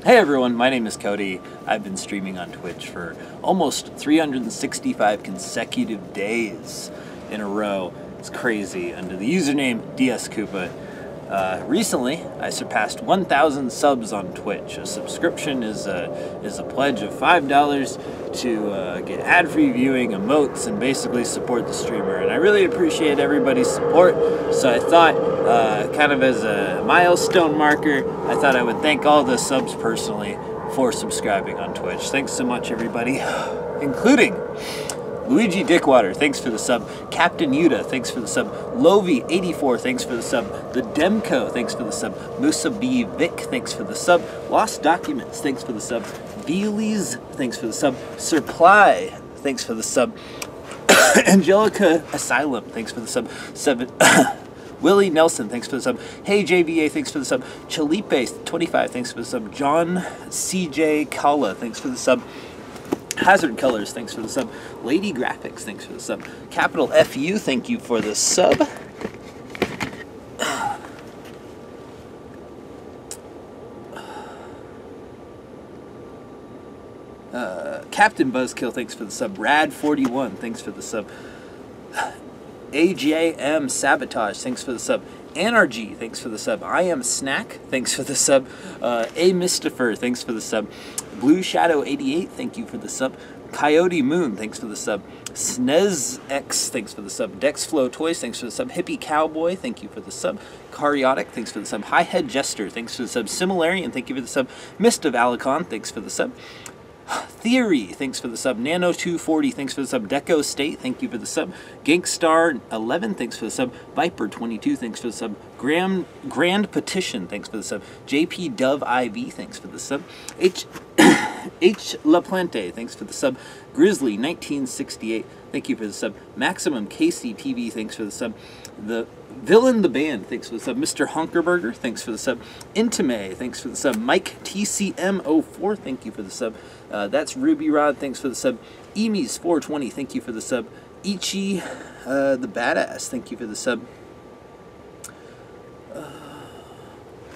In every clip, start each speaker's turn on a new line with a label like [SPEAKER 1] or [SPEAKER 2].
[SPEAKER 1] Hey everyone, my name is Cody. I've been streaming on Twitch for almost 365 consecutive days in a row. It's crazy. Under the username DSKoopa. Recently, I surpassed 1,000 subs on Twitch. A subscription is a pledge of $5 to get ad-free viewing, emotes, and basically support the streamer. And I really appreciate everybody's support. So I thought, kind of as a milestone marker, I thought I would thank all the subs personally for subscribing on Twitch. Thanks so much, everybody, including Luigi Dickwater, thanks for the sub. Captain Yuda, thanks for the sub. Lovi84, thanks for the sub. The Demco, thanks for the sub. Musa B. Vic, thanks for the sub. Lost Documents, thanks for the sub. Veelies, thanks for the sub. Surply, thanks for the sub. Angelica Asylum, thanks for the sub. Willie Nelson, thanks for the sub. Hey JVA, thanks for the sub. Chalipe25, thanks for the sub. John CJ Kala, thanks for the sub. Hazard Colors, thanks for the sub. Lady Graphics, thanks for the sub. Capital FU, thank you for the sub. Captain Buzzkill, thanks for the sub. Rad41, thanks for the sub. AJM Sabotage, thanks for the sub. Anargy, thanks for the sub. I Am Snack, thanks for the sub. A Mystifer, thanks for the sub. Blue Shadow 88, thank you for the sub. Coyote Moon, thanks for the sub. SnezX, thanks for the sub. Dexflow Toys, thanks for the sub. Hippie Cowboy, thank you for the sub. Cariotic, thanks for the sub. High Head Jester, thanks for the sub. Similarian, thank you for the sub. Mist of Alicon, thanks for the sub. Theory, thanks for the sub. Nano240, thanks for the sub. Deco State, thank you for the sub. Gankstar11, thanks for the sub. Viper22, thanks for the sub. Grand Petition, thanks for the sub. JP Dove IV, thanks for the sub. H Laplante, thanks for the sub. Grizzly 1968, thank you for the sub. Maximum KCTV, thanks for the sub. The Villain the Band, thanks for the sub. Mr. Honkerburger, thanks for the sub. Intime, thanks for the sub. Mike TCM04, thank you for the sub. That's Ruby Rod, thanks for the sub. Emies420, thank you for the sub. Ichi the Badass, thank you for the sub.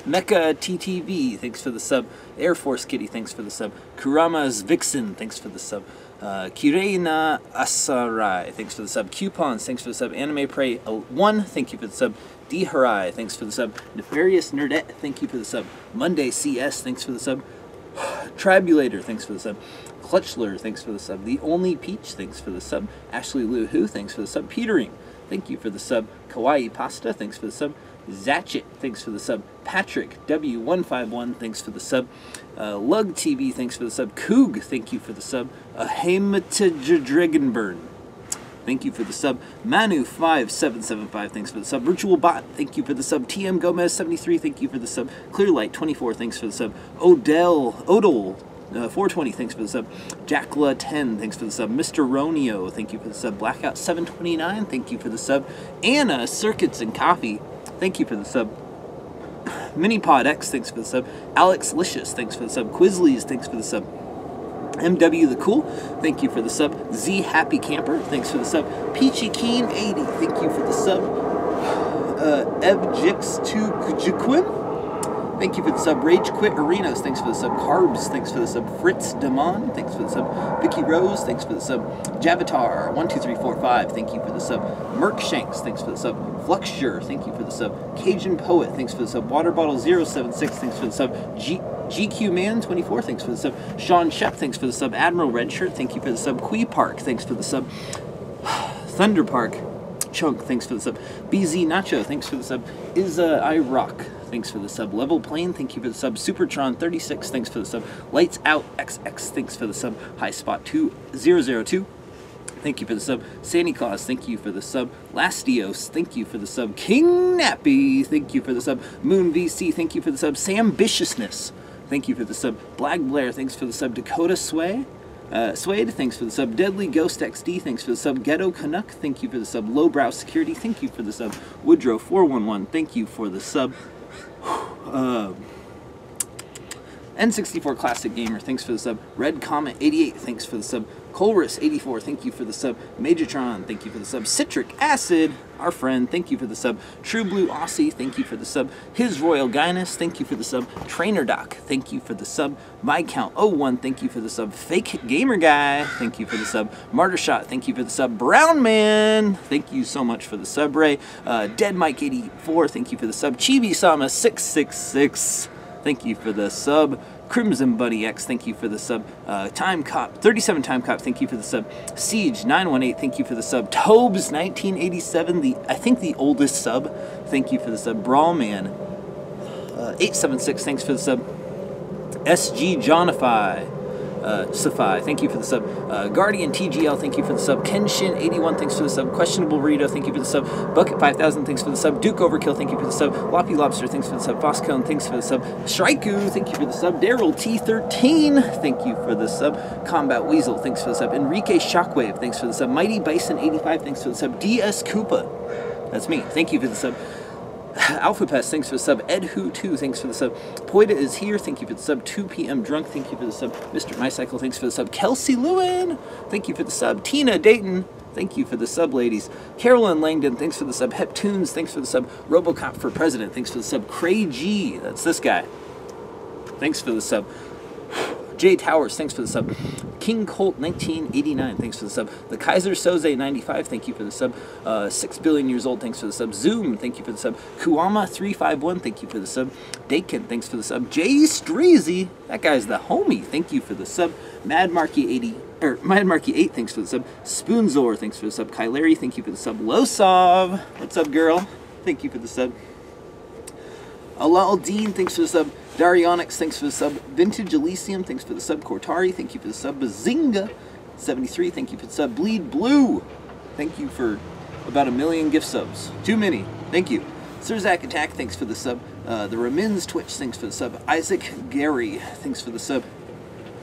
[SPEAKER 1] Mecha TTV, thanks for the sub. Air Force Kitty, thanks for the sub. Kurama's Vixen, thanks for the sub. Kireina Asarai, thanks for the sub. Coupons, thanks for the sub. Anime Prey 1, thank you for the sub. D Harai, thanks for the sub. Nefarious Nerdette, thank you for the sub. Monday CS, thanks for the sub. Tribulator, thanks for the sub. Clutchler, thanks for the sub. The Only Peach, thanks for the sub. Ashley Lou Who, thanks for the sub. Petering, thank you for the sub. Kawaii Pasta, thanks for the sub. Zatchet, thanks for the sub. Patrick W151, thanks for the sub. Lug TV, thanks for the sub. Coog, thank you for the sub. Dragonburn, thank you for the sub. Manu5775, thanks for the sub. Virtual Bot, thank you for the sub. TM Gomez 73, thank you for the sub. Clearlight 24, thanks for the sub. Odol 420, thanks for the sub. Jackla 10, thanks for the sub. Mr. Ronio, thank you for the sub. Blackout 729, thank you for the sub. Anna Circuits and Coffee, thank you for the sub. Minipod X, thanks for the sub. Alex Licious, thanks for the sub. Quizleys, thanks for the sub. MW the Cool, thank you for the sub. Z Happy Camper, thanks for the sub. Peachy Keen 80, thank you for the sub. Evjix2Juquim, thank you for the sub. Rage Quit Arenas, thanks for the sub. Carbs, thanks for the sub. Fritz Damon, thanks for the sub. Vicky Rose, thanks for the sub. Javatar 12345, thank you for the sub. Merc Shanks, thanks for the sub. Fluxure, thank you for the sub. Cajun Poet, thanks for the sub. Water Bottle 076, thanks for the sub. GQ Man 24, thanks for the sub. Sean Shep, thanks for the sub. Admiral Redshirt, thank you for the sub. Quee Park, thanks for the sub. Thunder Park Chunk, thanks for the sub. BZ Nacho, thanks for the sub. I Rock, thanks for the sub. Level Plane, thank you for the sub. Supertron 36, thanks for the sub. Lights Out XX, thanks for the sub. High Spot 2002, thank you for the sub. Sandy Claus, thank you for the sub. Lastios, thank you for the sub. King Nappy, thank you for the sub. Moon VC, thank you for the sub. Sambitiousness, thank you for the sub. Black Blair, thanks for the sub. Dakota Sway, Swade, thanks for the sub. Deadly Ghost XD, thanks for the sub. Ghetto Canuck, thank you for the sub. Lowbrow Security, thank you for the sub. Woodrow 411, thank you for the sub. N64 Classic Gamer, thanks for the sub. Red Comet 88, thanks for the sub. Colrus84, thank you for the sub. Majortron, thank you for the sub. Citric Acid, our friend, thank you for the sub. True Blue Aussie, thank you for the sub. His Royal Guyness, thank you for the sub. Trainer Doc, thank you for the sub. MyCount01, thank you for the sub. Fake Gamer Guy, thank you for the sub. Martyr Shot, thank you for the sub. Brown Man, thank you so much for the sub, Ray. Dead Mike84, thank you for the sub. Chibi Sama 666, thank you for the sub. Crimson Buddy X, thank you for the sub. Time Cop, 37 Time Cop, thank you for the sub. Siege 918, thank you for the sub. Tobes 1987, I think the oldest sub, thank you for the sub. Brawlman 876, thanks for the sub. SG Johnify, Safai, thank you for the sub. Guardian TGL, thank you for the sub. Kenshin 81, thanks for the sub. Questionable Burrito, thank you for the sub. Bucket 5000, thanks for the sub. Duke Overkill, thank you for the sub. Loppy Lobster, thanks for the sub. Foscone, thanks for the sub. Shraiku, thank you for the sub. Daryl T13, thank you for the sub. Combat Weasel, thanks for the sub. Enrique Shockwave, thanks for the sub. Mighty Bison 85, thanks for the sub. DSKoopa, that's me, thank you for the sub. Alpha Pest, thanks for the sub. Ed Who 2, thanks for the sub. Poida is here, thank you for the sub. 2 PM Drunk, thank you for the sub. Mr. MyCycle, thanks for the sub. Kelsey Lewin, thank you for the sub. Tina Dayton, thank you for the sub, ladies. Carolyn Langdon, thanks for the sub. Heptunes, thanks for the sub. Robocop for President, thanks for the sub. Cray G, that's this guy, thanks for the sub. Jay Towers, thanks for the sub. King Colt 1989, thanks for the sub. The Kaiser Soze 95, thank you for the sub. 6 billion years old, thanks for the sub. Zoom, thank you for the sub. Kuama 351, thank you for the sub. Dakin, thanks for the sub. Jay Streezy, that guy's the homie, thank you for the sub. Mad Marky 8, thanks for the sub. Spoonzor, thanks for the sub. Kylary, thank you for the sub. Losov, what's up, girl? Thank you for the sub. Alal Dean, thanks for the sub. Darionyx, thanks for the sub. Vintage Elysium, thanks for the sub. Cortari, thank you for the sub. Bazinga 73, thank you for the sub. Bleed Blue, thank you for about 1 million gift subs. Too many, thank you. Sirzak Attack, thanks for the sub. The Ramins Twitch, thanks for the sub. Isaac Gary, thanks for the sub.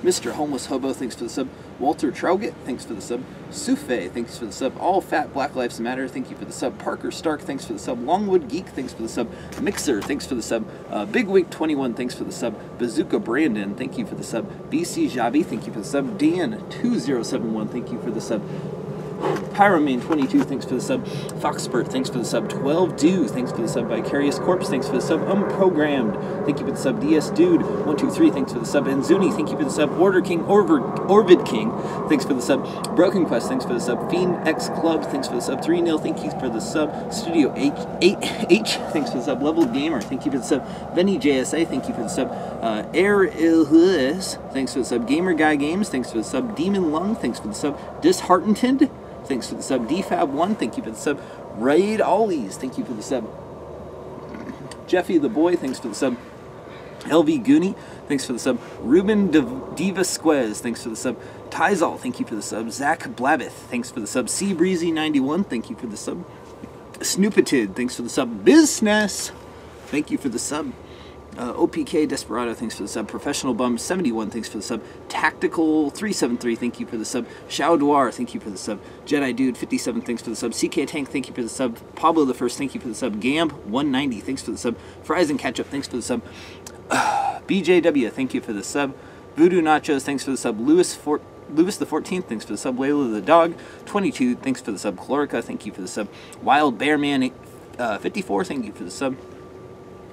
[SPEAKER 1] Mr. Homeless Hobo, thanks for the sub. Walter Trauget, thanks for the sub. Sufe, thanks for the sub. All Fat Black Lives Matter, thank you for the sub. Parker Stark, thanks for the sub. Longwood Geek, thanks for the sub. Mixer, thanks for the sub. Big Wig 21, thanks for the sub. Bazooka Brandon, thank you for the sub. BC Javi, thank you for the sub. Dan 2071, thank you for the sub. Pyromane 22, thanks for the sub. Foxpert, thanks for the sub. 12 Do, thanks for the sub. Vicarious Corpse, thanks for the sub. Unprogrammed, thank you for the sub. DS Dude 123, thanks for the sub. Enzuni, thank you for the sub. Order King, Orbid King, thanks for the sub. Broken Quest, thanks for the sub. Fiend X Club, thanks for the sub. 3-0, thank you for the sub. Studio H, thanks for the sub. Level Gamer, thank you for the sub. Benny JSA, thank you for the sub. Air Ilhus, thanks for the sub. Gamer Guy Games, thanks for the sub. Demon Lung, thanks for the sub. Disheartened, thanks for the sub. DFab1, thank you for the sub. Raid Ollies, thank you for the sub. Jeffy the Boy, thanks for the sub. LV Goonie, thanks for the sub. Ruben Diva Squez, thanks for the sub. Tyzal, thank you for the sub. Zach Blabbeth, thanks for the sub. Sea Breezy 91, thank you for the sub. Snoopatid, thanks for the sub. Business, thank you for the sub. OPK Desperado, thanks for the sub. Professional Bum 71, thanks for the sub. Tactical 373, thank you for the sub. Shao thank you for the sub. Jedi Dude 57, thanks for the sub. CK Tank, thank you for the sub. Pablo the First, thank you for the sub. Gamb 190, thanks for the sub. Fries and Ketchup, thanks for the sub. BJW, thank you for the sub. Voodoo Nachos, thanks for the sub. Lewis the 14th, thanks for the sub. Layla the Dog 22, thanks for the sub. Chlorica, thank you for the sub. Wild Bear Man 54, thank you for the sub.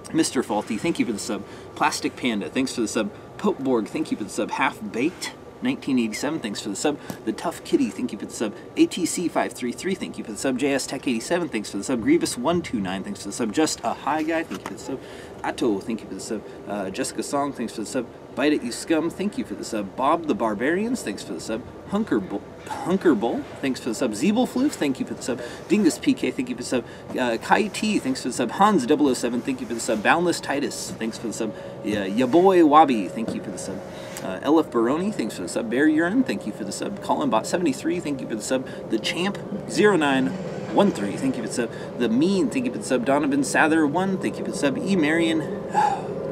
[SPEAKER 1] Mr. Faulty, thank you for the sub. Plastic Panda, thanks for the sub. Pope Borg, thank you for the sub. Half Baked 1987, thanks for the sub. The Tough Kitty, thank you for the sub. ATC 533, thank you for the sub. JS Tech 87, thanks for the sub. Grievous 129, thanks for the sub. Just a High Guy, thank you for the sub. Atto, thank you for the sub. Jessica Song, thanks for the sub. Bite It You Scum, thank you for the sub. Bob the Barbarians, thanks for the sub. Hunker Bull, thanks for the sub. Zeeblefloof, thank you for the sub. Dingus PK, thank you for the sub. Kai T, thanks for the sub. Hans 007, thank you for the sub. Boundless Titus, thanks for the sub. Ya Boy Wabi, thank you for the sub. LF Baroni, thanks for the sub. Bear Urine, thank you for the sub. Colinbot 73, thank you for the sub. The Champ 0913, thank you for the sub. The Mean, thank you for the sub. Donovan Sather 1, thank you for the sub. E Marion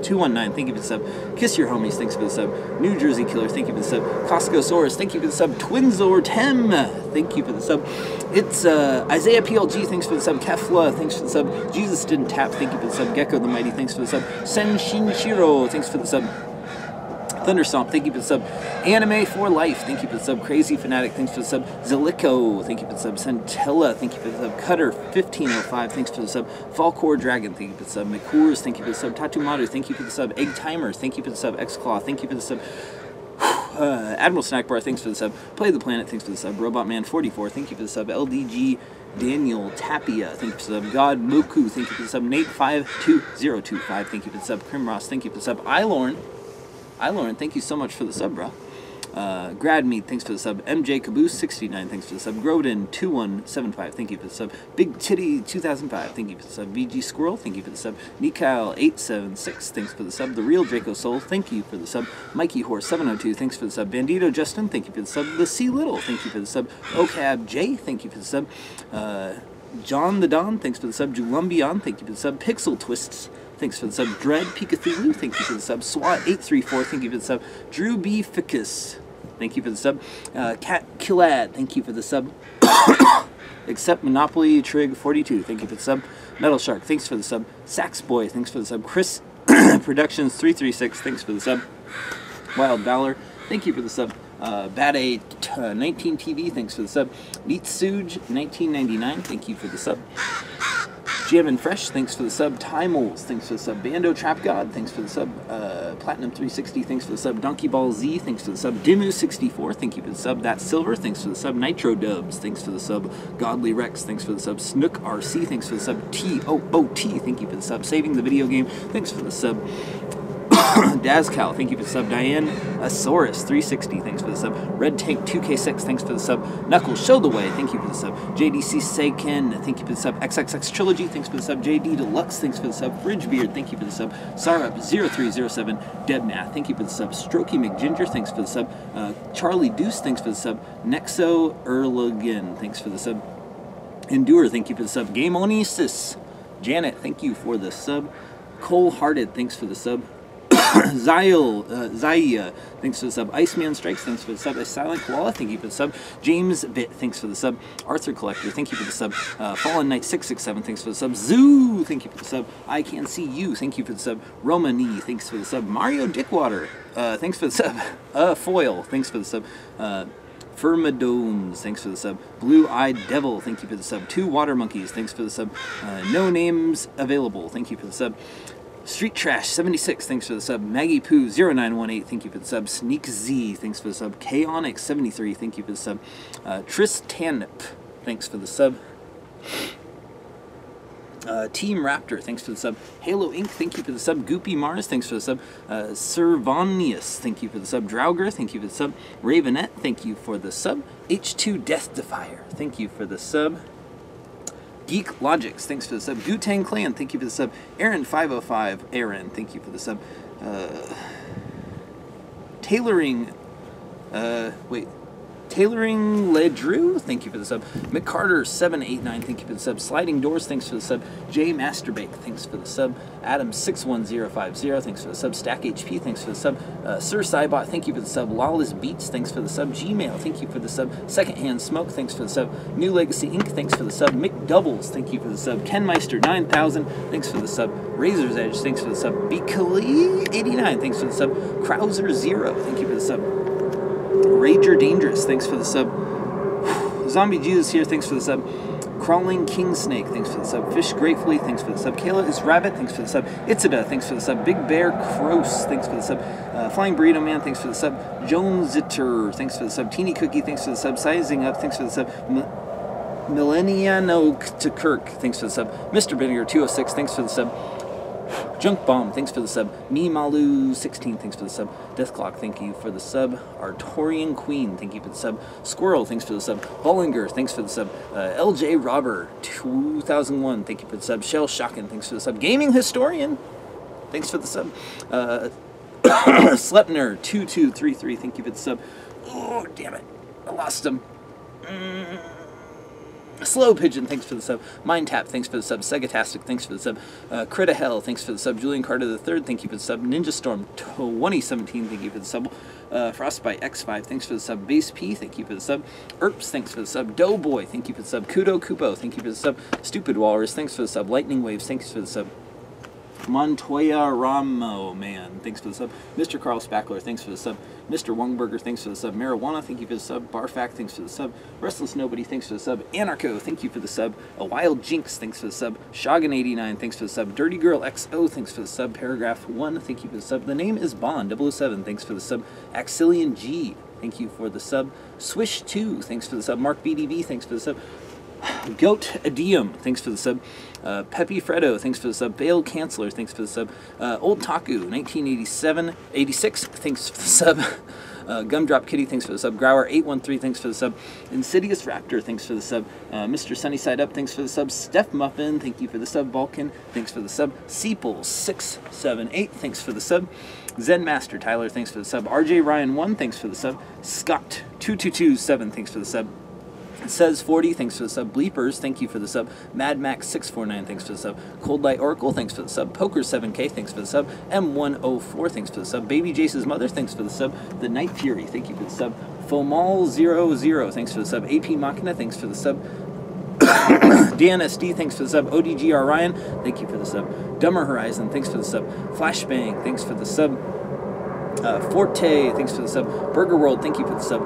[SPEAKER 1] 219, thank you for the sub. Kiss Your Homies, thanks for the sub. New Jersey Killer, thank you for the sub. Costcosaurus, thank you for the sub. Twinzor Tem, thank you for the sub. It's Isaiah PLG, thanks for the sub. Kefla, thanks for the sub. Jesus Didn't Tap, thank you for the sub. Gecko the Mighty, thanks for the sub. Sen Shinshiro, thanks for the sub. Thunderstomp, thank you for the sub. Anime for Life, thank you for the sub. Crazy Fanatic, thanks for the sub. Zilico, thank you for the sub. Centella, thank you for the sub. Cutter 1505, thanks for the sub. Falcor Dragon, thank you for the sub. McCoors, thank you for the sub. Tatumaru, thank you for the sub. Egg Timer, thank you for the sub. X-Claw, thank you for the sub. Admiral Snackbar, thanks for the sub. Play the Planet, thanks for the sub. Robot Man 44, thank you for the sub. LDG Daniel Tapia, thank you for the sub. God Moku, thank you for the sub. Nate52025, thank you for the sub. Crimross, thank you for the sub. Ilorn, thank you so much for the sub, bro. Gradmead, thanks for the sub. MJ Caboose 69, thanks for the sub. Grodin 2175, thank you for the sub. Big Titty 2005, thank you for the sub. VG Squirrel, thank you for the sub. Nikyle 876, thanks for the sub. The Real Draco Soul, thank you for the sub. Mikey Horse 702, thanks for the sub. Bandito Justin, thank you for the sub. The C Little, thank you for the sub. Ocab J, thank you for the sub. John the Don, thanks for the sub. Julumbion, thank you for the sub. Pixel Twists, thanks for the sub. Dread Pikathulu, thank you for the sub. SWAT 834, thank you for the sub. Drew B. Ficus, thank you for the sub. Cat Killad, thank you for the sub. Except Monopoly Trig 42, thank you for the sub. Metal Shark, thanks for the sub. Sax Boy, thanks for the sub. Chris Productions 336, thanks for the sub. Wild Valor, thank you for the sub. Bad A 19 TV, thanks for the sub. Neat Suge 1999, thank you for the sub. Jammin' Fresh, thanks for the sub. Timals, thanks for the sub. Bando Trap God, thanks for the sub. Platinum 360, thanks for the sub. Donkey Ball Z, thanks for the sub. Dimu 64, thank you for the sub. That's Silver, thanks for the sub. Nitro Dubs, thanks for the sub. Godly Rex, thanks for the sub. Snook RC, thanks for the sub. TOOT, thank you for the sub. Saving the Video Game, thanks for the sub. Dazcal, thank you for the sub. Diane Asaurus 360, thanks for the sub. Red Tank 2K6, thanks for the sub. Knuckles Show the Way, thank you for the sub. JDC Seiken, thank you for the sub. XXX Trilogy, thanks for the sub. JD Deluxe, thanks for the sub. Fridgebeard, thank you for the sub. Sarup 0307, Debnath, thank you for the sub. Strokey McGinger, thanks for the sub. Charlie Deuce, thanks for the sub. Nexo Erligan, thanks for the sub. Endure, thank you for the sub. Game Onisis, Janet, thank you for the sub. Cold Hearted, thanks for the sub. Zaya, thanks for the sub. Iceman Strikes, thanks for the sub. Silent Koala, thank you for the sub. James Bit, thanks for the sub. Arthur Collector, thank you for the sub. Fallen Knight 667, thanks for the sub. Zoo, thank you for the sub. I Can See You, thank you for the sub. Romani, thanks for the sub. Mario Dickwater, thanks for the sub. Foil, thanks for the sub. Firmadones, thanks for the sub. Blue-Eyed Devil, thank you for the sub. Two Water Monkeys, thanks for the sub. No Names Available, thank you for the sub. Street Trash 76, thanks for the sub. Maggie Poo 0918, thank you for the sub. Sneak Z, thanks for the sub. Chaonix 73, thank you for the sub. Tristanip, thanks for the sub. Team Raptor, thanks for the sub. Halo Inc., thank you for the sub. Goopy Mars, thanks for the sub. Servanius, thank you for the sub. Draugr, thank you for the sub. Ravenette, thank you for the sub. H2 Death Defier, thank you for the sub. Geek Logics, thanks for the sub. Gutang Clan, thank you for the sub. Aaron505, Aaron, thank you for the sub. Tailoring Ledrew, thank you for the sub. McCarter789, thank you for the sub. Sliding Doors, thanks for the sub. J Masturbate, thanks for the sub. Adam61050, thanks for the sub. Stack HP, thanks for the sub. Sir Cybot, thank you for the sub. Lawless Beats, thanks for the sub. Gmail, thank you for the sub. Secondhand Smoke, thanks for the sub. New Legacy Inc., thanks for the sub. Mick Doubles, thank you for the sub. Ken Meister 9000, thanks for the sub. Razor's Edge, thanks for the sub. Beakali 89, thanks for the sub. Krauser 0, thank you for the sub. Rager Dangerous, thanks for the sub. Zombie Jesus here, thanks for the sub. Crawling King Snake, thanks for the sub. Fish Gratefully, thanks for the sub. Kayla is Rabbit, thanks for the sub. Itzida, thanks for the sub. Big Bear Cross, thanks for the sub. Flying Burrito Man, thanks for the sub. Jones Zitter, thanks for the sub. Teeny Cookie, thanks for the sub. Sizing Up, thanks for the sub. Millenniano to Kirk, thanks for the sub. Mr. Vinegar 206, thanks for the sub. Junk Bomb, thanks for the sub. Me Malu 16, thanks for the sub. Death Clock, thank you for the sub. Artorian Queen, thank you for the sub. Squirrel, thanks for the sub. Bollinger, thanks for the sub. LJ Robber 2001, thank you for the sub. Shell Shockin, thanks for the sub. Gaming Historian, thanks for the sub. Slepner 2233, thank you for the sub. Oh, damn it, I lost him. Slow Pigeon, thanks for the sub. Mind Tap, thanks for the sub. Segatastic, thanks for the sub. Crita Hell, thanks for the sub. Julian Carter III, thank you for the sub. Ninja Storm 2017, thank you for the sub. Frostbite X5, thanks for the sub. Base P, thank you for the sub. Erps, thanks for the sub. Doughboy, thank you for the sub. Kudo Kupo, thank you for the sub. Stupid Walrus, thanks for the sub. Lightning Waves, thanks for the sub. Montoya Ramo, man, thanks for the sub. Mr. Carl Spackler, thanks for the sub. Mr. Wungberger, thanks for the sub. Marijuana, thank you for the sub. Barfac, thanks for the sub. Restless Nobody, thanks for the sub. Anarcho, thank you for the sub. A Wild Jinx, thanks for the sub. Shogun89, thanks for the sub. Dirty Girl XO, thanks for the sub. Paragraph 1, thank you for the sub. The name is Bond, 007, thanks for the sub. Axilian G, thank you for the sub. Swish2, thanks for the sub. Mark BDV, thanks for the sub. Goat Adium, thanks for the sub. Pepe Fredo, thanks for the sub. Veiled Canceller, thanks for the sub. Old Taku, 86, thanks for the sub. Gumdrop Kitty, thanks for the sub. Grower 813, thanks for the sub. Insidious Raptor, thanks for the sub. Mr. Sunnyside Up, thanks for the sub. Steph Muffin, thank you for the sub. Balkan, thanks for the sub. Seeple 678, thanks for the sub. Zen Master Tyler, thanks for the sub. RJ Ryan 1, thanks for the sub. Scott 2227, thanks for the sub. Says 40, thanks for the sub. Bleepers, thank you for the sub. Mad Max 649, thanks for the sub. Cold Light Oracle, thanks for the sub. Poker 7K, thanks for the sub. M104, thanks for the sub. Baby Jace's Mother, thanks for the sub. The Night Fury, thank you for the sub. Fomal00, thanks for the sub. AP Machina, thanks for the sub. DNSD, thanks for the sub. ODGR Ryan, thank you for the sub. Dumber Horizon, thanks for the sub. Flashbang, thanks for the sub. Forte, thanks for the sub. Burger World, thank you for the sub.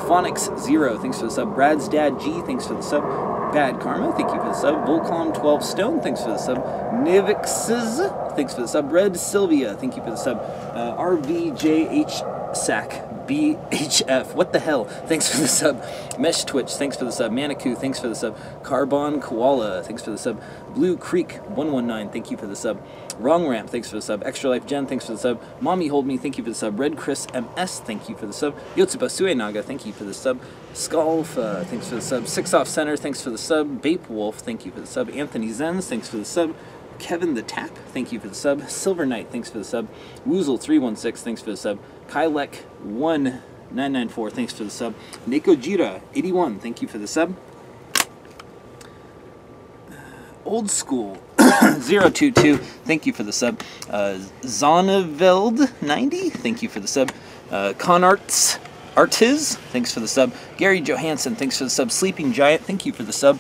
[SPEAKER 1] Phonics 0, thanks for the sub. Brad's Dad G, thanks for the sub. Bad Karma, thank you for the sub. Volcom 12 Stone, thanks for the sub. Nivixes, thanks for the sub. Red Sylvia, thank you for the sub. RVJH Sack BHF, what the hell? Thanks for the sub. Mesh Twitch, thanks for the sub. Manikou, thanks for the sub. Carbon Koala, thanks for the sub. Blue Creek 119, thank you for the sub. Wrong Ramp, thanks for the sub. Extra Life Jen, thanks for the sub. Mommy Hold Me, thank you for the sub. Red Chris MS, thank you for the sub. Yotsuba Suenaga, thank you for the sub. Skalfa, thanks for the sub. Six Off Center, thanks for the sub. Bape Wolf, thank you for the sub. Anthony Zenz, thanks for the sub. Kevin the Tap, thank you for the sub. Silver Knight, thanks for the sub. Woozle 316, thanks for the sub. Kylek 1994, thanks for the sub. Nekojira 81, thank you for the sub. Old School 022, thank you for the sub. Zonneveld 90, thank you for the sub. Conarts Artiz, thanks for the sub. Gary Johansson, thanks for the sub. Sleeping Giant, thank you for the sub.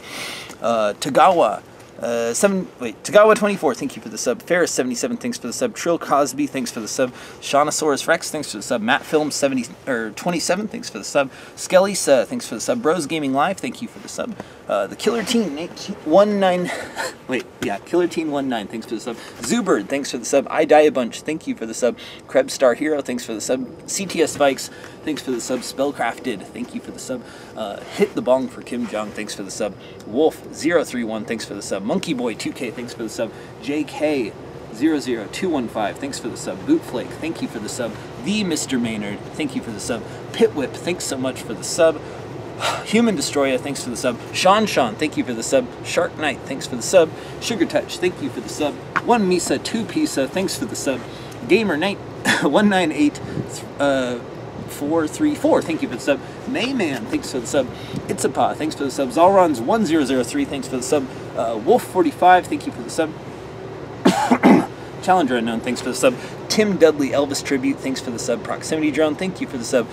[SPEAKER 1] Tagawa Tagawa 24, thank you for the sub. Ferris 77, thanks for the sub. Trill Cosby, thanks for the sub. Shaunosaurus Rex, thanks for the sub. Matt Film 27, thanks for the sub. Skellisa, thanks for the sub. Bros Gaming Live, thank you for the sub. The Killer Teen 19, Killer Teen 19, thanks for the sub. Zoobird, thanks for the sub. I Die a Bunch, thank you for the sub. Krebs Star Hero, thanks for the sub. CTS Vikes, thanks for the sub. Spellcrafted, thank you for the sub. Hit the Bong for Kim Jong, thanks for the sub. Wolf031, thanks for the sub. Monkey Boy 2K, thanks for the sub. JK00215, thanks for the sub. Bootflake, thank you for the sub. The Mr. Maynard, thank you for the sub. Pitwhip, thanks so much for the sub. Human Destroyer, thanks for the sub. Sean, thank you for the sub. Shark Knight, thanks for the sub. Sugar Touch, thank you for the sub. 1 Misa, 2 Pisa, thanks for the sub. Gamer Knight 198434, thank you for the sub. Mayman, thanks for the sub. Itzapa, thanks for the sub. Zalrons 1003, thanks for the sub. Wolf45, thank you for the sub. Challenger Unknown, thanks for the sub. Tim Dudley Elvis Tribute, thanks for the sub. Proximity Drone, thank you for the sub.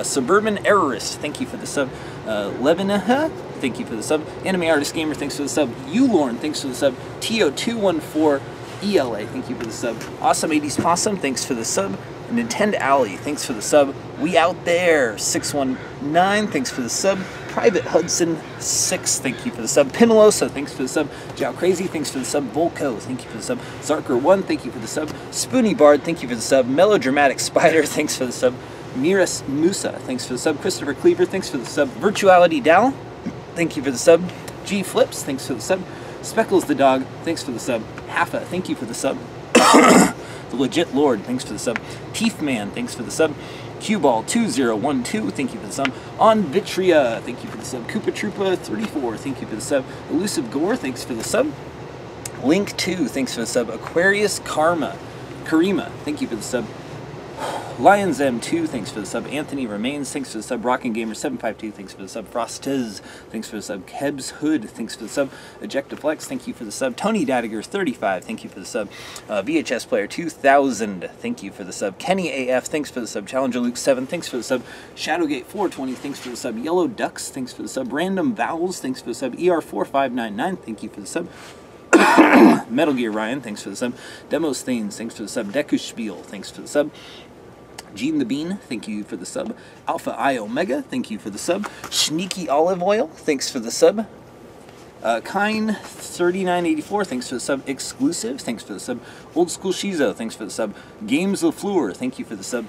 [SPEAKER 1] Suburban Errorist, thank you for the sub. Levinaha, thank you for the sub. Anime Artist Gamer, thanks for the sub. Ulorn, thanks for the sub. TO214 ELA, thank you for the sub. Awesome 80s Possum, thanks for the sub. Nintendo Alley, thanks for the sub. We Out There 619, thanks for the sub. Private Hudson 6, thank you for the sub. Pinalosa, thanks for the sub. Jow Crazy, thanks for the sub. Volko, thank you for the sub. Zarker 1, thank you for the sub. Spoony Bard, thank you for the sub. Melodramatic Spider, thanks for the sub. Miras Musa, thanks for the sub. Christopher Cleaver, thanks for the sub. Virtuality Dal, thank you for the sub. G Flips, thanks for the sub. Speckles the Dog, thanks for the sub. Haffa, thank you for the sub. The Legit Lord, thanks for the sub. Teeth Man, thanks for the sub. Cueball 2012, thank you for the sub. On Vitria, thank you for the sub. Koopa Troopa 34, thank you for the sub. Elusive Gore, thanks for the sub. Link 2, thanks for the sub. Aquarius Karima, thank you for the sub. Lions M2, thanks for the sub. Anthony Remains, thanks for the sub. Rockin' Gamer 752, thanks for the sub. Frostez, thanks for the sub. Kebs Hood, thanks for the sub. Ejectaflex, thank you for the sub. Tony Dadiger 35, thank you for the sub. VHS Player 2000, thank you for the sub. Kenny AF, thanks for the sub. Challenger Luke 7, thanks for the sub. Shadowgate 420, thanks for the sub. Yellow Ducks, thanks for the sub. Random Vowels, thanks for the sub. ER4599, thank you for the sub. Metal Gear Ryan, thanks for the sub. Demos Thanes, thanks for the sub. Deku Spiel, thanks for the sub. Gene the Bean, thank you for the sub. Alpha I Omega, thank you for the sub. Sneaky Olive Oil, thanks for the sub. Kine3984, thanks for the sub. Exclusive, thanks for the sub. Old School Shizo, thanks for the sub. Games LaFleur, thank you for the sub.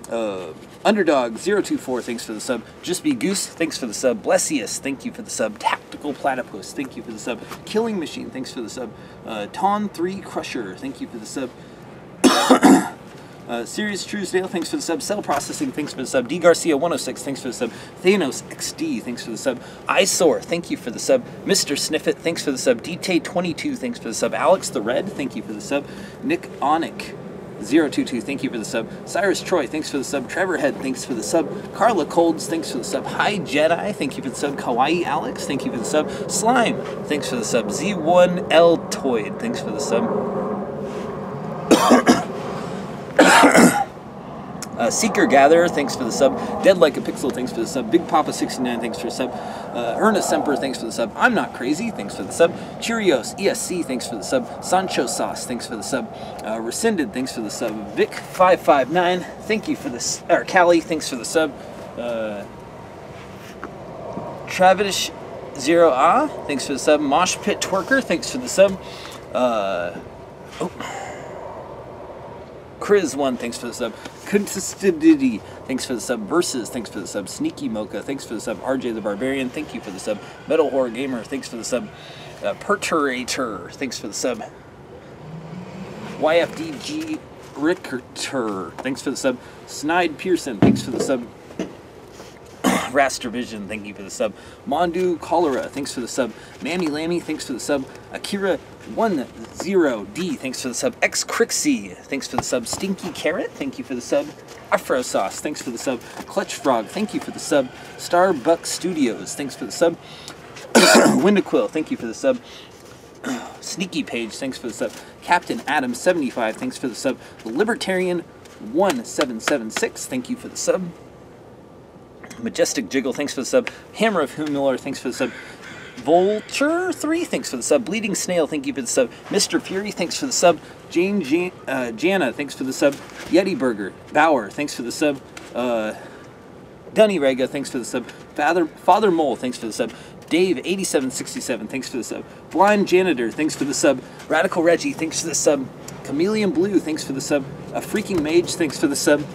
[SPEAKER 1] Underdog024, thanks for the sub. Just Be Goose, thanks for the sub. Blessius, thank you for the sub. Tactical Platypus, thank you for the sub. Killing Machine, thanks for the sub. Ton3 Crusher, thank you for the sub. Sirius Truesdale, thanks for the sub. Cell Processing, thanks for the sub. D Garcia 106, thanks for the sub. Thanos XD, thanks for the sub. Eyesore, thank you for the sub. Mr. Sniffit, thanks for the sub. DT22, thanks for the sub. Alex the Red, thank you for the sub. Nick Onick 022, thank you for the sub. Cyrus Troy, thanks for the sub. Trevor Head, thanks for the sub. Carla Colds, thanks for the sub. Hi Jedi, thank you for the sub. Kawaii Alex, thank you for the sub. Slime, thanks for the sub. Z1L Toyd, thanks for the sub. Seeker Gatherer, thanks for the sub. Dead Like a Pixel, thanks for the sub. Big Papa 69, thanks for the sub. Ernest Semper, thanks for the sub. I'm Not Crazy, thanks for the sub. Cheerios ESC, thanks for the sub. Sancho Sauce, thanks for the sub. Rescinded, thanks for the sub. Vic559, thank you for this. Or Callie, thanks for the sub. Travish 0A, thanks for the sub. Mosh Pit Twerker, thanks for the sub. Chris1, thanks for the sub. Consistency, thanks for the sub. Versus, thanks for the sub. Sneaky Mocha, thanks for the sub. RJ the Barbarian, thank you for the sub. Metal Horror Gamer, thanks for the sub. Perturator, thanks for the sub. YFDG Ricker, thanks for the sub. Snide Pearson, thanks for the sub. Raster Vision, thank you for the sub. Mondu Cholera, thanks for the sub. Mammy Lammy, thanks for the sub. Akira10D, thanks for the sub. X Crixie, thanks for the sub. Stinky Carrot, thank you for the sub. Afro Sauce, thanks for the sub. Clutch Frog, thank you for the sub. Starbuck Studios, thanks for the sub. Windaquill, thank you for the sub. Sneaky Page, thanks for the sub. Captain Adam 75, thanks for the sub. Libertarian 1776, thank you for the sub. Majestic Jiggle, thanks for the sub. Hammer of Humiller, thanks for the sub. Vulture 3, thanks for the sub. Bleeding Snail, thank you for the sub. Mr. Fury, thanks for the sub. Jana, thanks for the sub. Yeti Burger, Bauer, thanks for the sub. Dunny Rega, thanks for the sub. Father Mole, thanks for the sub. Dave 8767, thanks for the sub. Blind Janitor, thanks for the sub. Radical Reggie, thanks for the sub. Chameleon Blue, thanks for the sub. A Freaking Mage, thanks for the sub.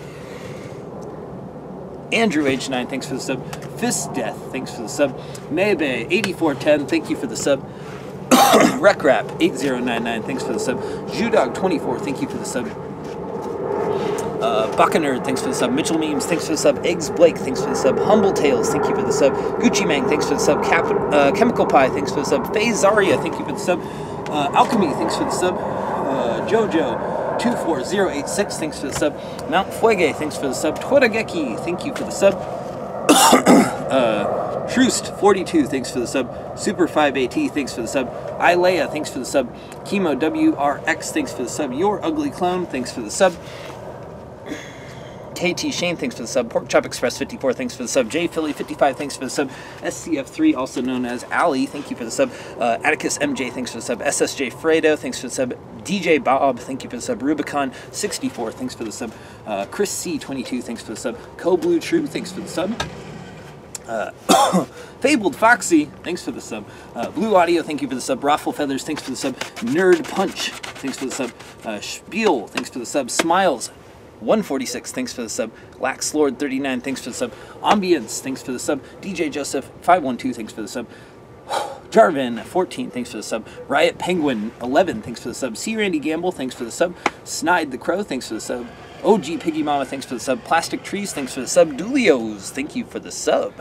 [SPEAKER 1] Andrew H9, thanks for the sub. Fist Death, thanks for the sub. Maybe 8410, thank you for the sub. Recrap 8099, thanks for the sub. Judog 24, thank you for the sub. Buckanerd, thanks for the sub. Mitchell Memes, thanks for the sub. Eggs Blake, thanks for the sub. Humble Tales, thank you for the sub. Gucci Mang, thanks for the sub. Chemical Pie, thanks for the sub. Faye Zaria, thank you for the sub. Alchemy, thanks for the sub. Jojo 24086, thanks for the sub. Mount Fuege, thanks for the sub. Twitageki, thank you for the sub. Troost 42, thanks for the sub. Super 5AT, thanks for the sub. Ilea, thanks for the sub. Chemo WRX, thanks for the sub. Your Ugly Clone, thanks for the sub. KT Shane, thanks for the sub. Pork Chop Express 54, thanks for the sub. J Philly 55, thanks for the sub. SCF3, also known as Ali, thank you for the sub. Atticus MJ, thanks for the sub. SSJ Fredo, thanks for the sub. DJ Bob, thank you for the sub. Rubicon 64, thanks for the sub. Chris C 22, thanks for the sub. Co Blue True, thanks for the sub. Fabled Foxy, thanks for the sub. Blue Audio, thank you for the sub. Raffle Feathers, thanks for the sub. Nerd Punch, thanks for the sub. Spiel, thanks for the sub. Smiles 146, thanks for the sub. Lax Lord 39, thanks for the sub. Ambience, thanks for the sub. DJ Joseph 512, thanks for the sub. Jarvin 14, thanks for the sub. Riot Penguin 11, thanks for the sub. C Randy Gamble, thanks for the sub. Snide the Crow, thanks for the sub. OG Piggy Mama, thanks for the sub. Plastic Trees, thanks for the sub. Dulios, thank you for the sub.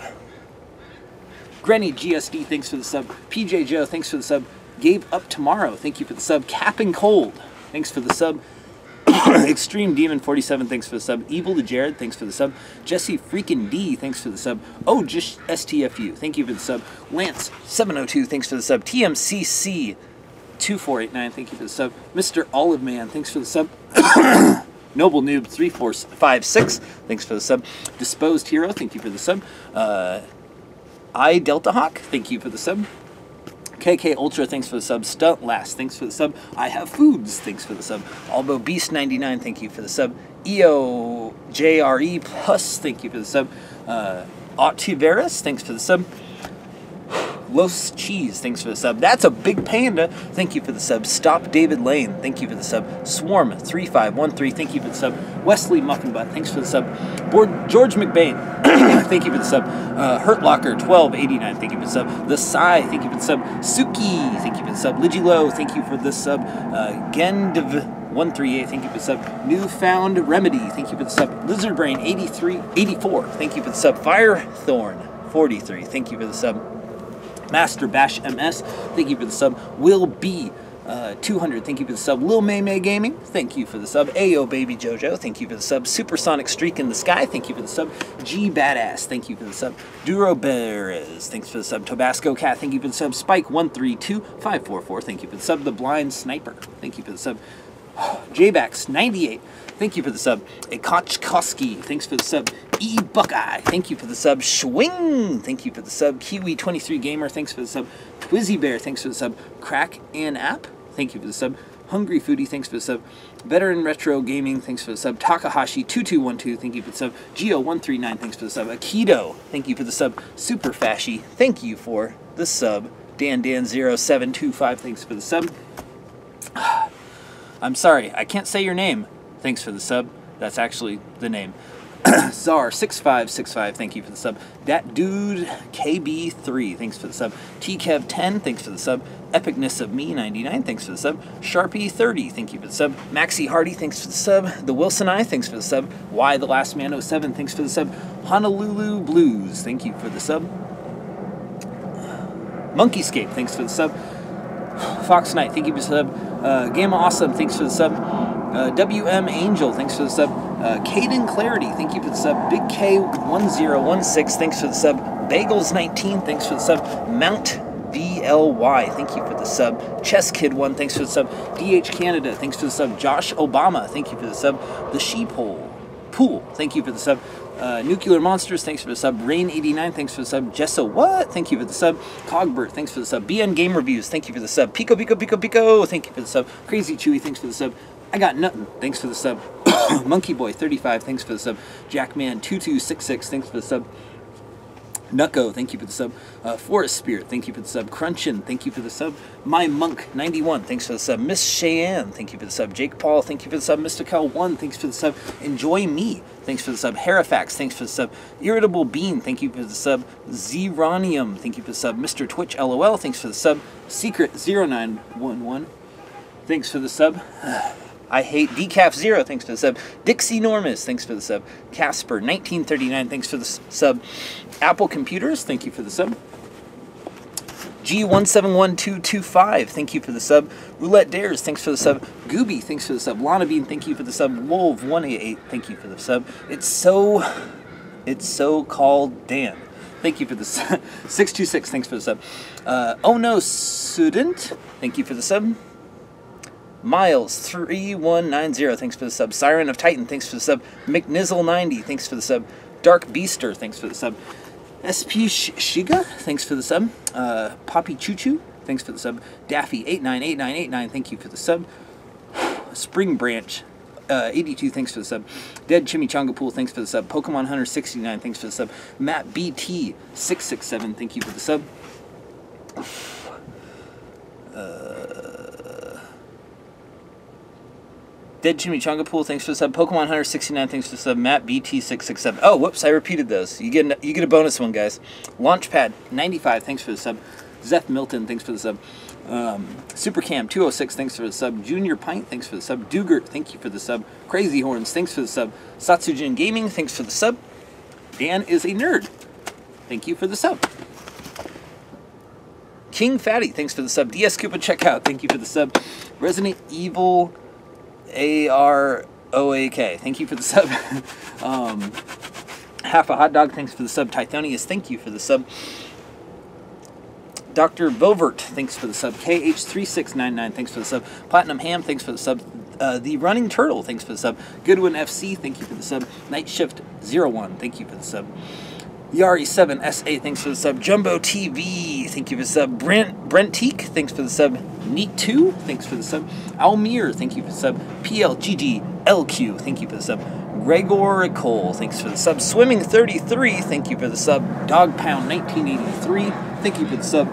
[SPEAKER 1] Granny GSD, thanks for the sub. PJ Joe, thanks for the sub. Gave Up Tomorrow, thank you for the sub. Capping Cold, thanks for the sub. Extreme Demon 47, thanks for the sub. Evil to Jared, thanks for the sub. Jesse freaking D, thanks for the sub. Oh, just STFU, thank you for the sub. Lance 702, thanks for the sub. TMCC 2489, thank you for the sub. Mr. Olive Man, thanks for the sub. Noble Noob 3456, thanks for the sub. Disposed Hero, thank you for the sub. I Delta Hawk, thank you for the sub. KK Ultra, thanks for the sub. Stunt Last, thanks for the sub. I Have Foods, thanks for the sub. Albo Beast 99, thank you for the sub. EO JRE Plus, thank you for the sub. Octiveris, thanks for the sub. Los Cheese, thanks for the sub. That's a Big Panda, thank you for the sub. Stop David Lane, thank you for the sub. Swarm 3513, thank you for the sub. Wesley Muffinbutt, thanks for the sub. George McBain, thank you for the sub. Hurt Locker 1289, thank you for the sub. The Psy, thank you for the sub. Suki, thank you for the sub. Ligi Low, thank you for the sub. Gendiv 138, thank you for the sub. Newfound Remedy, thank you for the sub. Lizard Brain 84, thank you for the sub. Firethorn 43, thank you for the sub. Master Bash MS, thank you for the sub. Will B 200, thank you for the sub. Lil May May Gaming, thank you for the sub. Ayo Baby Jojo, thank you for the sub. Supersonic Streak in the Sky, thank you for the sub. G Badass, thank you for the sub. Duro Beres, thanks for the sub. Tabasco Cat, thank you for the sub. Spike 132544, thank you for the sub. The Blind Sniper, thank you for the sub. Jbax 98, thank you for the sub. Akachkoski, thanks for the sub. E Buckeye, thank you for the sub. Schwing, thank you for the sub. Kiwi 23 Gamer, thanks for the sub. Twizzy Bear, thanks for the sub. Crack and App, thank you for the sub. Hungry Foodie, thanks for the sub. Veteran Retro Gaming, thanks for the sub. Takahashi 2212, thank you for the sub. Geo 139, thanks for the sub. Akido, thank you for the sub. Super Fashy, thank you for the sub. Dan 0725, thanks for the sub. I'm sorry, I can't say your name. Thanks for the sub. That's actually the name. Czar6565, thank you for the sub. Dat Dude KB3, thanks for the sub. TKev10, thanks for the sub. Epicness of Me 99, thanks for the sub. Sharpie 30, thank you for the sub. Maxi Hardy, thanks for the sub. The Wilson I, thanks for the sub. Why the Last Man 07, thanks for the sub. Honolulu Blues, thank you for the sub. Monkeyscape, thanks for the sub. Fox Knight, thank you for the sub. Gamma Awesome, thanks for the sub. WM Angel, thanks for the sub. Caden Clarity, thank you for the sub. Big K1016, thanks for the sub. Bagels19, thanks for the sub. Mount VLY, thank you for the sub. Chess Kid 1, thanks for the sub. DH Canada, thanks for the sub. Josh Obama, thank you for the sub. The Sheephole Pool, thank you for the sub. Nuclear Monsters, thanks for the sub. Rain89, thanks for the sub. Jessa What, thank you for the sub. Cogbert, thanks for the sub. BN Game Reviews, thank you for the sub. Pico, thank you for the sub. Crazy Chewy, thanks for the sub. I Got Nothing, thanks for the sub. Monkey Boy 35, thanks for the sub. Jackman 2266, thanks for the sub. Nucko, thank you for the sub. Forest Spirit, thank you for the sub. Crunchin, thank you for the sub. My Monk 91, thanks for the sub. Miss Cheyenne, thank you for the sub. Jake Paul, thank you for the sub. Mr. Cal 1, thanks for the sub. Enjoy Me, thanks for the sub. Herafax, thanks for the sub. Irritable Bean, thank you for the sub. Zeronium, thank you for the sub. Mr. Twitch LOL, thanks for the sub. Secret 0911, thanks for the sub. I Hate Decaf 0, thanks for the sub. Dixie Normus, thanks for the sub. Casper 1939, thanks for the sub. Apple Computers, thank you for the sub. G171225, thank you for the sub. Roulette Dares, thanks for the sub. Gooby, thanks for the sub. Lana Bean, thank you for the sub. Wolf188, thank you for the sub. It's so called Dan. Thank you for the sub. 626, thanks for the sub. Oh no, Student, thank you for the sub. Miles3190, thanks for the sub. Siren of Titan, thanks for the sub. McNizzle90, thanks for the sub. Dark Beaster, thanks for the sub. SP Shiga, thanks for the sub. Poppy Choo Choo, thanks for the sub. Daffy898989, thank you for the sub. Spring Branch 82, thanks for the sub. Dead Chimichanga Pool, thanks for the sub. Pokemon Hunter 69, thanks for the sub. Matt BT 667, thank you for the sub. Dead Chimichanga Pool, thanks for the sub. Pokemon Hunter 69, thanks for the sub. Matt BT667. Oh, whoops, I repeated those. You get a bonus one, guys. Launchpad 95, thanks for the sub. Zeth Milton, thanks for the sub. Supercam 206, thanks for the sub. Junior Pint, thanks for the sub. Dugert, thank you for the sub. Crazy Horns, thanks for the sub. Satsujin Gaming, thanks for the sub. Dan is a nerd, thank you for the sub. King Fatty, thanks for the sub. DSKoopa Checkout, thank you for the sub. Resident Evil AROAK, thank you for the sub. Half a Hot Dog, thanks for the sub. Tithonius, thank you for the sub. Dr. Bovert, thanks for the sub. KH3699, thanks for the sub. Platinum Ham, thanks for the sub. The Running Turtle, thanks for the sub. Goodwin FC, thank you for the sub. Night Shift 01, thank you for the sub. Yari7SA, thanks for the sub. Jumbo TV, thank you for the sub. Brent Teak, thanks for the sub. Neat2, thanks for the sub. Almir, thank you for the sub. PLGGLQ, thank you for the sub. Gregor Cole, thanks for the sub. Swimming33, thank you for the sub. Dogpound1983, thank you for the sub.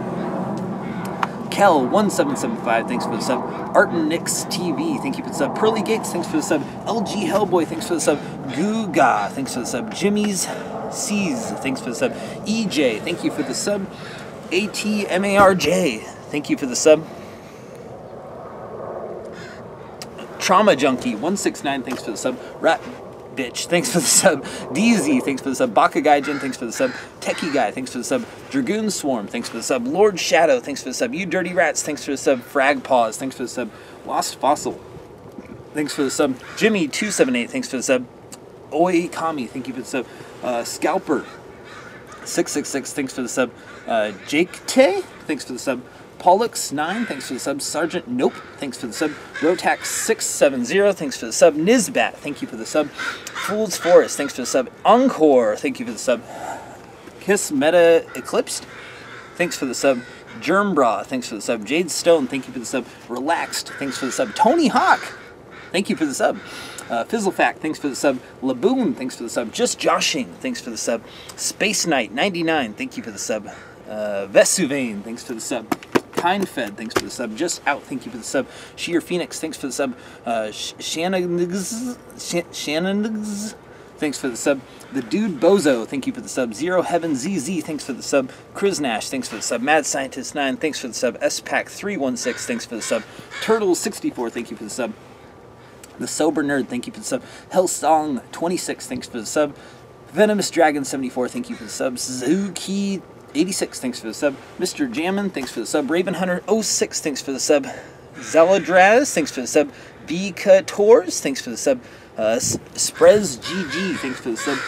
[SPEAKER 1] Kel1775, thanks for the sub. Artenix TV, thank you for the sub. Pearly Gates, thanks for the sub. LG Hellboy, thanks for the sub. Guga, thanks for the sub. Jimmy's C's, thanks for the sub. EJ, thank you for the sub. ATMARJ, thank you for the sub. Trauma Junkie 169, thanks for the sub. Rat Bitch, thanks for the sub. DZ, thanks for the sub. Baka Gaijin, thanks for the sub. Techie Guy, thanks for the sub. Dragoon Swarm, thanks for the sub. Lord Shadow, thanks for the sub. You Dirty Rats, thanks for the sub. Frag Paws, thanks for the sub. Lost Fossil, thanks for the sub. Jimmy278, thanks for the sub. Oi Kami, thank you for the sub. Scalper 666, thanks for the sub. Jake Tay, thanks for the sub. Pollux9, thanks for the sub. Sergeant Nope, thanks for the sub. Rotax670, thanks for the sub. Nizbat, thank you for the sub. Fool's Forest, thanks for the sub. Encore, thank you for the sub. Kiss Meta Eclipsed, thanks for the sub. Germbra, thanks for the sub. Jade Stone, thank you for the sub. Relaxed, thanks for the sub. Tony Hawk, thank you for the sub. Fizzlefact, thanks for the sub. Laboon, thanks for the sub. Just Joshing, thanks for the sub. Space Knight 99, thank you for the sub. Vesuvane, thanks for the sub. Kind Fed, thanks for the sub. Just Out, thank you for the sub. Sheer Phoenix, thanks for the sub. Shannon's, thanks for the sub. The Dude Bozo, thank you for the sub. Zero Heaven ZZ, thanks for the sub. Kriznash, thanks for the sub. Mad Scientist 9, thanks for the sub. SPAC 316, thanks for the sub. Turtle 64, thank you for the sub. The Sober Nerd, thank you for the sub. Hellsong 26, thanks for the sub. Venomous Dragon 74, thank you for the sub. Zuki 86, thanks for the sub. Mr. Jammin, thanks for the sub. Raven Hunter 06, thanks for the sub. Zeladraz, thanks for the sub. Vicators, thanks for the sub. Sprez GG, thanks for the sub.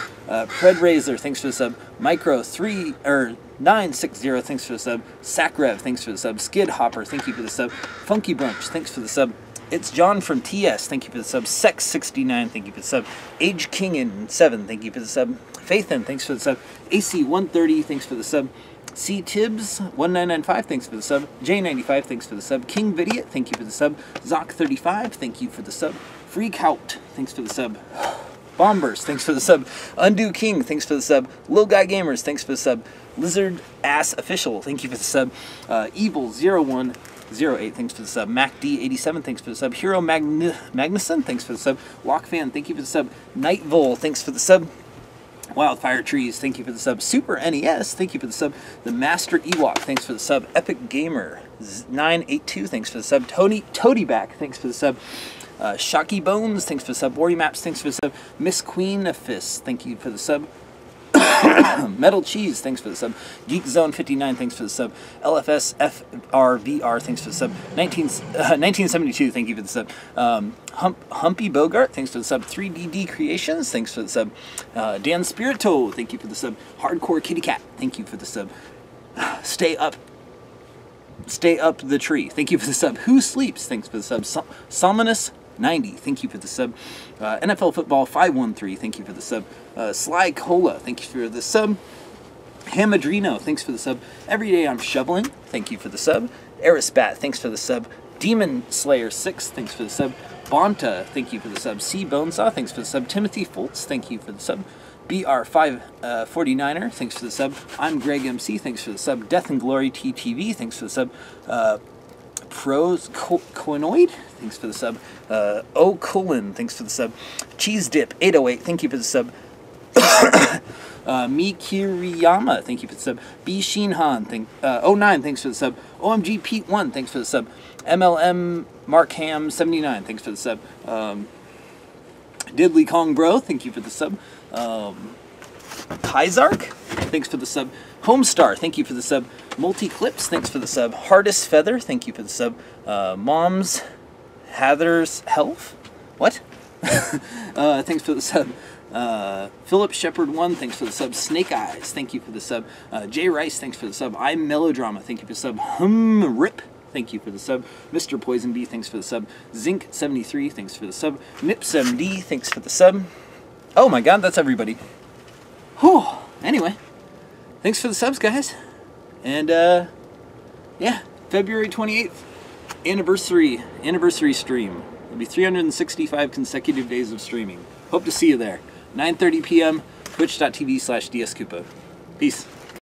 [SPEAKER 1] Pred Razor, thanks for the sub. Micro 960, thanks for the sub. Sakrev, thanks for the sub. Skid Hopper, thank you for the sub. Funky Brunch, thanks for the sub. It's John from TS, thank you for the sub. Sex69, thank you for the sub. Age King in 7, thank you for the sub. Faithin, thanks for the sub. AC130, thanks for the sub. C Tibbs 1995, thanks for the sub. J95, thanks for the sub. King Vidiot, thank you for the sub. Zoc35, thank you for the sub. Freak Out, thanks for the sub. Bombers, thanks for the sub. Undo King, thanks for the sub. Lil Guy Gamers, thanks for the sub. Lizard Ass Official, thank you for the sub. Evil0108, thanks for the sub. MacD87, thanks for the sub. Hero Magnuson, thanks for the sub. Walkfan, thank you for the sub. Nightvol, thanks for the sub. Wildfire Trees, thank you for the sub. Super NES, thank you for the sub. The Master Ewok, thanks for the sub. Epic Gamer 982, thanks for the sub. Toadyback, thanks for the sub. Shocky Bones, thanks for the sub. Warrior Maps, thanks for the sub. Miss Queen of Fists, thank you for the sub. Metal Cheese, thanks for the sub. Geek Zone 59, thanks for the sub. LFS FRVR, thanks for the sub. 1972, thank you for the sub. Humpy Bogart, thanks for the sub. 3DD Creations, thanks for the sub. Dan Spirito, thank you for the sub. Hardcore Kitty Cat, thank you for the sub. Stay up the tree, thank you for the sub. Who Sleeps, thanks for the sub. Salmonus 90, thank you for the sub. NFL Football 513, thank you for the sub. Sly Cola, thank you for the sub. Hamadrino, thanks for the sub. Everyday I'm Shoveling, thank you for the sub. Erisbat, thanks for the sub. Demon Slayer 6, thanks for the sub. Bonta, thank you for the sub. C Bonesaw, thanks for the sub. Timothy Foltz, thank you for the sub. BR549er, thanks for the sub. I'm Greg MC, thanks for the sub. Death and Glory TTV, thanks for the sub. Pros Coinoid, thanks for the sub. O Colon, thanks for the sub. Cheese Dip 808, thank you for the sub. Mikiriyama, thank you for the sub. B Shinhan, 09, thanks for the sub. OMG Pete 1, thanks for the sub. MLM Markham 79, thanks for the sub. Diddly Kong Bro, thank you for the sub. Hyzark, thanks for the sub. Homestar, thank you for the sub. Multi-Clips, thanks for the sub. Hardest Feather, thank you for the sub. Mom's Hather's Health, what? Thanks for the sub. Philip Shepard 1, thanks for the sub. Snake Eyes, thank you for the sub. Jay Rice, thanks for the sub. I'm Melodrama, thank you for the sub. Rip, thank you for the sub. Mr. Poison Bee, thanks for the sub. Zinc 73, thanks for the sub. MIPSMD, thanks for the sub. Oh my god, that's everybody. Whew. Anyway, thanks for the subs, guys. And yeah, February 28th, anniversary stream. It'll be 365 consecutive days of streaming. Hope to see you there. 9:30 p.m. twitch.tv/DSKoopa. Peace.